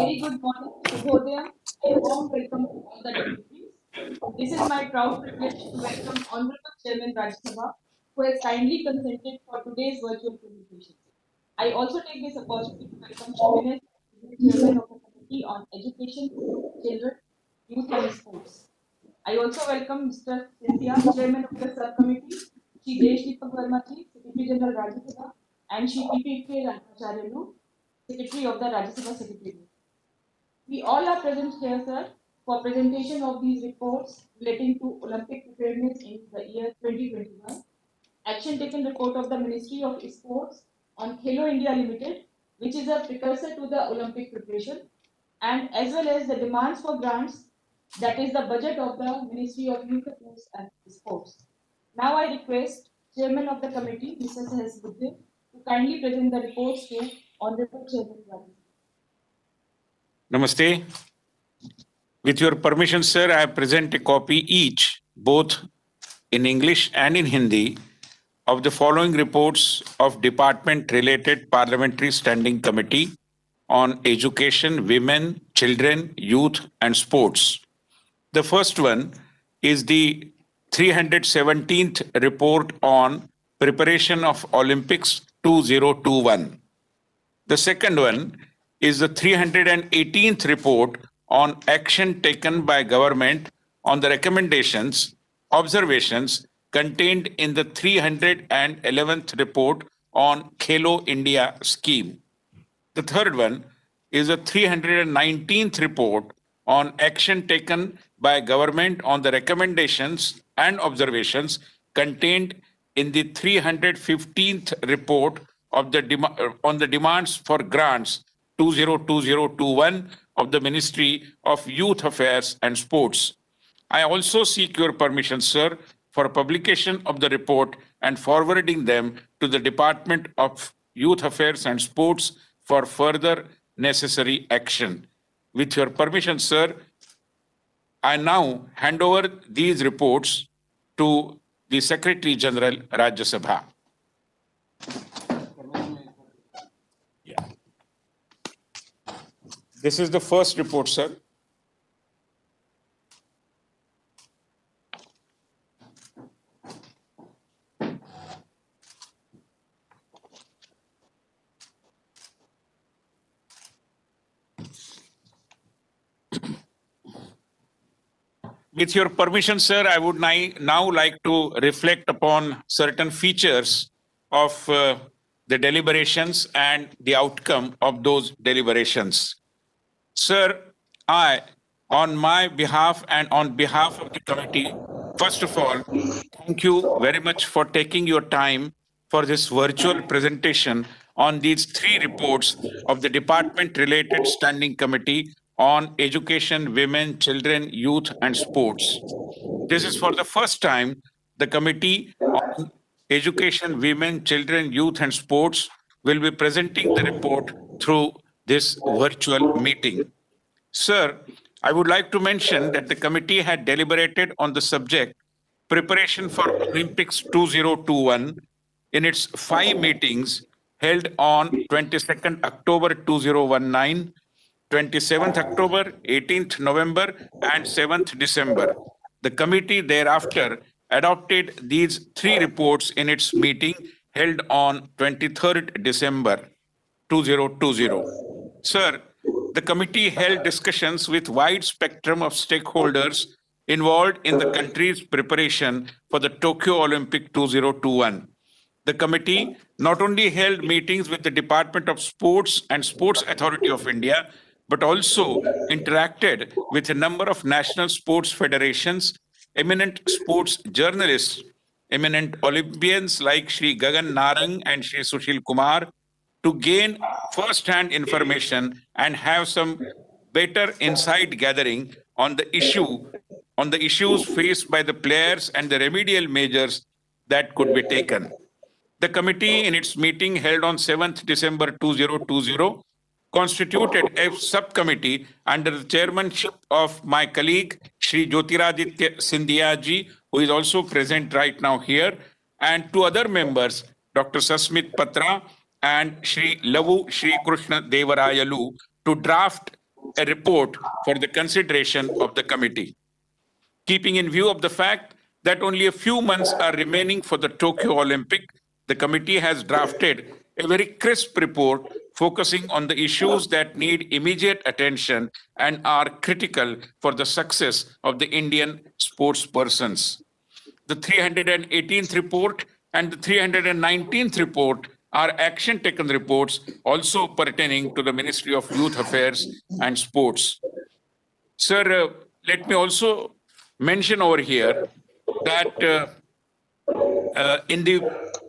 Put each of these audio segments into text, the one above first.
very good morning, Shubhodaya, and warm welcome to all the dignitaries. This is my proud privilege to welcome Honorable Chairman Rajya Sabha, who has kindly consented for today's virtual communication. I also take this opportunity to welcome Shrivenes, Chairman of the Committee on Education, Children, Youth and Sports. I also welcome Mr. Cynthia, Chairman of the Subcommittee, Shri Desh Deepak Verma Ji, Secretary General Rajya Sabha, and Shri P.P.K. Acharyalu, Secretary of the Rajya Sabha Secretariat. We all are present here, sir, for presentation of these reports relating to Olympic preparedness in the year 2021, action taken report of the Ministry of Sports on Khelo India Limited, which is a precursor to the Olympic preparation, and as well as the demands for grants, that is the budget of the Ministry of Youth Affairs and Sports. Now I request Chairman of the committee, Mr. Sahas Buddhe, to kindly present the reports to Honorable Chairman Rajya. Namaste. With your permission, sir, I present a copy each, both in English and in Hindi, of the following reports of department-related Parliamentary Standing Committee on Education, Women, Children, Youth and Sports. The first one is the 317th report on preparation of Olympics 2021. The second one is the 318th report on action taken by government on the recommendations, observations contained in the 311th report on Khelo India scheme. The third one is the 319th report on action taken by government on the recommendations and observations contained in the 315th report of on the demands for grants 202021 of the Ministry of Youth Affairs and Sports. I also seek your permission, sir, for publication of the report and forwarding them to the Department of Youth Affairs and Sports for further necessary action. With your permission, sir, I now hand over these reports to the Secretary General, Rajya Sabha. Yeah. This is the first report, sir. With your permission, sir, I would now like to reflect upon certain features of the deliberations and the outcome of those deliberations. Sir, I, on my behalf and on behalf of the committee, first of all, thank you very much for taking your time for this virtual presentation on these three reports of the department-related standing committee on education, women, children, youth, and sports. This is for the first time the committee on education, women, children, youth, and sports will be presenting the report through this virtual meeting. Sir, I would like to mention that the committee had deliberated on the subject preparation for Olympics 2021 in its 5 meetings held on 22nd October 2019, 27th October, 18th November, and 7th December. The committee thereafter adopted these 3 reports in its meeting held on 23rd December 2020. Sir, the committee held discussions with wide spectrum of stakeholders involved in the country's preparation for the Tokyo Olympic 2021. The committee not only held meetings with the Department of Sports and Sports Authority of India, but also interacted with a number of national sports federations, eminent sports journalists, eminent Olympians like Shri Gagan Narang and Shri Sushil Kumar, to gain first-hand information and have some better insight gathering on the issues faced by the players and the remedial measures that could be taken. The committee, in its meeting held on 7th December 2020, constituted a subcommittee under the chairmanship of my colleague, Shri Jyotiraditya Scindia ji, who is also present right now here, and 2 other members, Dr. Sasmit Patra and Shri Lavu Shri Krishna Devarayalu, to draft a report for the consideration of the committee. Keeping in view of the fact that only a few months are remaining for the Tokyo Olympic, the committee has drafted a very crisp report focusing on the issues that need immediate attention and are critical for the success of the Indian sports persons. The 318th report and the 319th report are action taken reports also pertaining to the Ministry of Youth Affairs and Sports. Sir, let me also mention over here that in the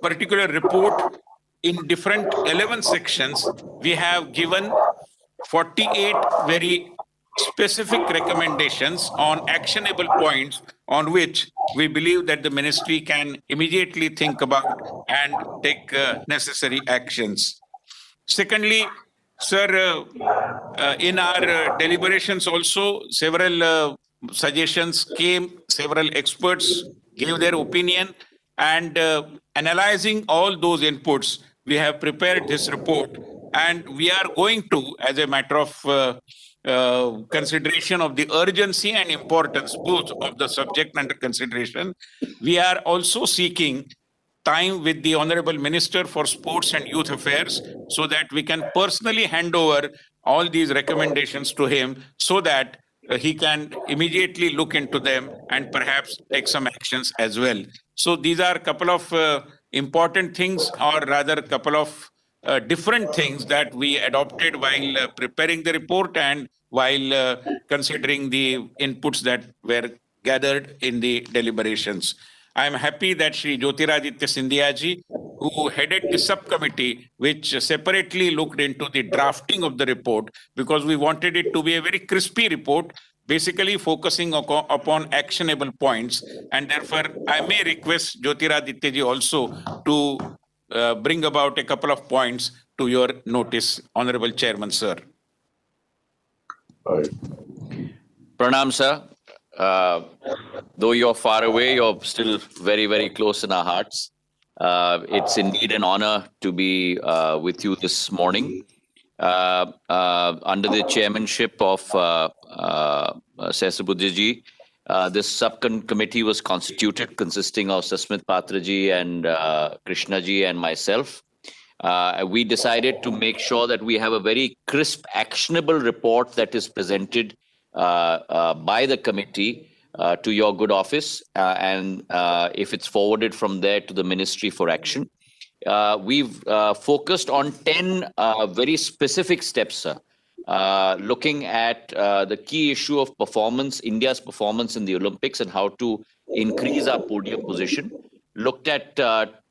particular report, in different 11 sections, we have given 48 very specific recommendations on actionable points on which we believe that the ministry can immediately think about and take necessary actions. Secondly, sir, in our deliberations also, several suggestions came, several experts gave their opinion, and analyzing all those inputs, we have prepared this report, and we are going to, as a matter of consideration of the urgency and importance both of the subject under consideration, we are also seeking time with the Honorable Minister for Sports and Youth Affairs so that we can personally hand over all these recommendations to him so that he can immediately look into them and perhaps take some actions as well. So these are a couple of important things, or rather a couple of different things that we adopted while preparing the report and while considering the inputs that were gathered in the deliberations. I am happy that Shri Jyotiraditya Scindia ji, who headed the subcommittee which separately looked into the drafting of the report, because we wanted it to be a very crispy report, basically focusing upon actionable points. And therefore, I may request Jyotiraditya ji also to bring about a couple of points to your notice, Honorable Chairman, sir. Pranam, sir. Though you're far away, you're still very, very close in our hearts. It's indeed an honor to be with you this morning. Under the chairmanship of Sesubudji, this subcommittee was constituted consisting of Sasmit Patraji and Krishnaji and myself. We decided to make sure that we have a very crisp, actionable report that is presented by the committee to your good office, and if it's forwarded from there to the ministry for action. We've focused on 10 very specific steps, sir, looking at the key issue of performance, India's performance in the Olympics and how to increase our podium position. Looked at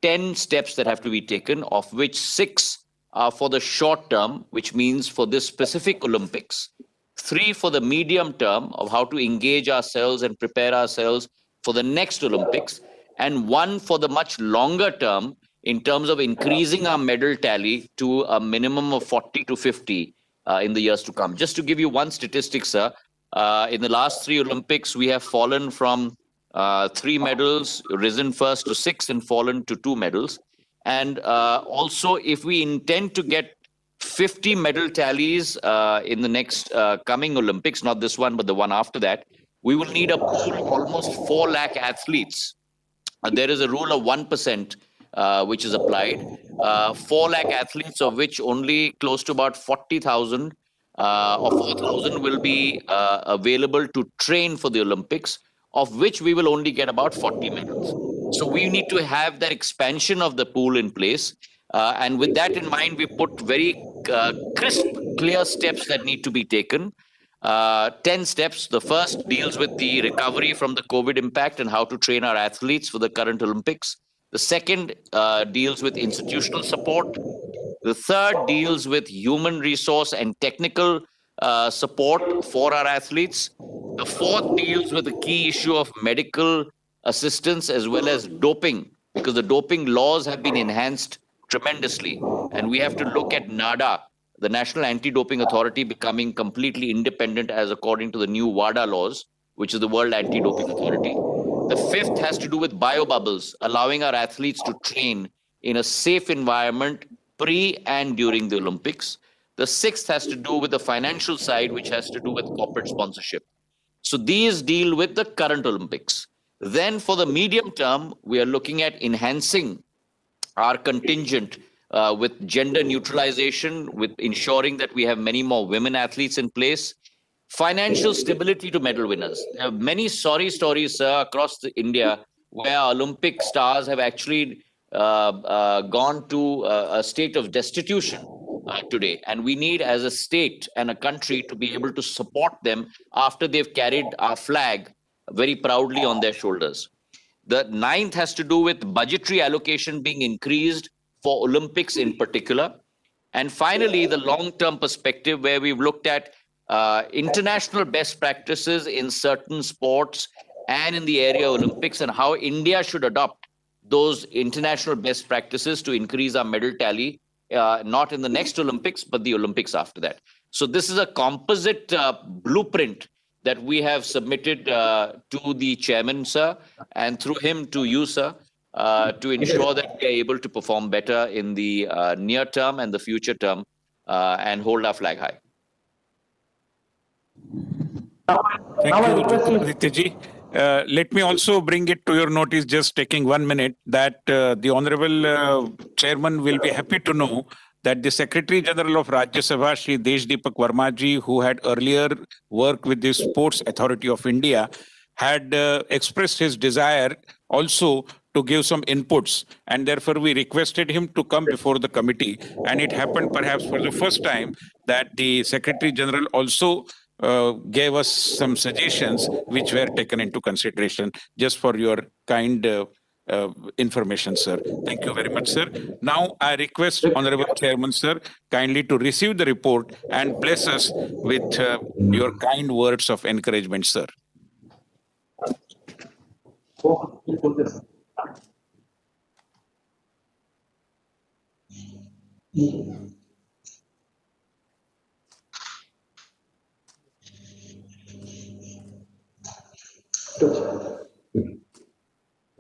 10 steps that have to be taken, of which 6 are for the short term, which means for this specific Olympics. 3 for the medium term of how to engage ourselves and prepare ourselves for the next Olympics, and 1 for the much longer term in terms of increasing our medal tally to a minimum of 40 to 50 in the years to come. Just to give you one statistic, sir, in the last 3 Olympics, we have fallen from 3 medals, risen first to 6 and fallen to 2 medals. And also, if we intend to get 50 medal tallies in the next coming Olympics, not this one, but the one after that, we will need a pool of almost 4 lakh athletes. There is a rule of 1% which is applied. 4 lakh athletes, of which only close to about 40,000 or 4,000 will be available to train for the Olympics, of which we will only get about 40 medals. So we need to have that expansion of the pool in place. And with that in mind, we put very crisp, clear steps that need to be taken. 10 steps. The first deals with the recovery from the COVID impact and how to train our athletes for the current Olympics. The second deals with institutional support. The third deals with human resource and technical support for our athletes. The fourth deals with the key issue of medical assistance as well as doping, because the doping laws have been enhanced tremendously. And we have to look at NADA, the National Anti-Doping Authority, becoming completely independent as according to the new WADA laws, which is the World Anti-Doping Authority. The fifth has to do with biobubbles, allowing our athletes to train in a safe environment pre and during the Olympics. The sixth has to do with the financial side, which has to do with corporate sponsorship. So these deal with the current Olympics. Then for the medium term, we are looking at enhancing our contingent with gender neutralization, with ensuring that we have many more women athletes in place, financial stability to medal winners. There are many sorry stories, sir, across India where Olympic stars have actually gone to a state of destitution today. And we need, as a state and a country, to be able to support them after they've carried our flag very proudly on their shoulders. The ninth has to do with budgetary allocation being increased for Olympics in particular. And finally, the long-term perspective where we've looked at international best practices in certain sports and in the area of Olympics, and how India should adopt those international best practices to increase our medal tally, not in the next Olympics, but the Olympics after that. So this is a composite blueprint that we have submitted to the chairman, sir, and through him to you, sir, to ensure that we are able to perform better in the near term and the future term and hold our flag high. Thank you, Jyotiraditya ji. Let me also bring it to your notice, just taking 1 minute, that the Honorable Chairman will be happy to know that the Secretary General of Rajya Sabha, Shri Deshdeepak Verma ji, who had earlier worked with the Sports Authority of India, had expressed his desire also to give some inputs, and therefore we requested him to come before the committee. And it happened perhaps for the first time that the Secretary General also gave us some suggestions which were taken into consideration, just for your kind information, sir. Thank you very much, sir. Now I request Honorable Chairman, sir, kindly to receive the report and bless us with your kind words of encouragement, sir.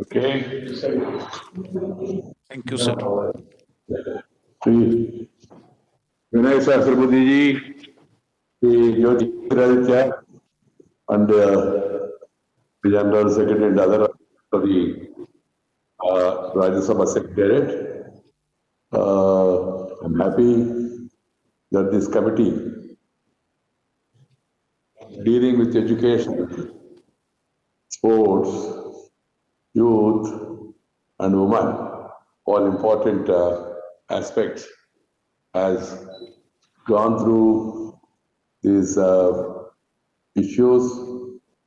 Okay. Thank you, sir. Shri Vinay Sahasrabudhi ji, Shri Jyotiraditya, and the General Secretary and other of the Rajya Sabha Secretariat. I'm happy that this committee dealing with education, sports, youth, and women, all important aspects, has gone through these issues,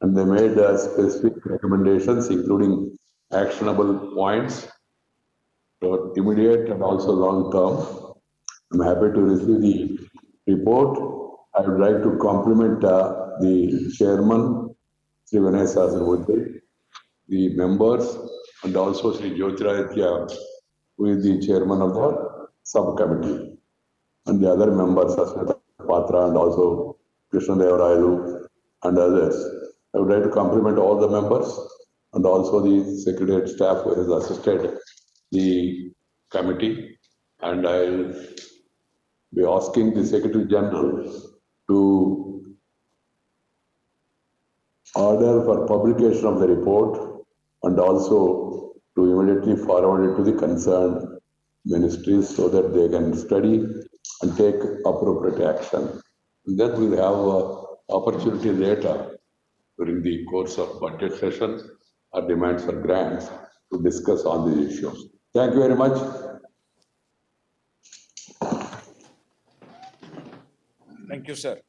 and they made specific recommendations, including actionable points for immediate and also long term. I'm happy to receive the report. I would like to compliment the chairman, Sri Vinay Sahasrabudhi, the members, and also Sri Jyotiraditya, who is the chairman of the subcommittee, and the other members, Asmita Patra and also Krishna Devaraju and others. I would like to compliment all the members and also the secretariat staff who has assisted the committee, and I'll be asking the Secretary General to order for publication of the report and also to immediately forward it to the concerned ministries so that they can study and take appropriate action. And then we'll have an opportunity later during the course of budget session or demands for grants to discuss on these issues. Thank you very much. Thank you, sir.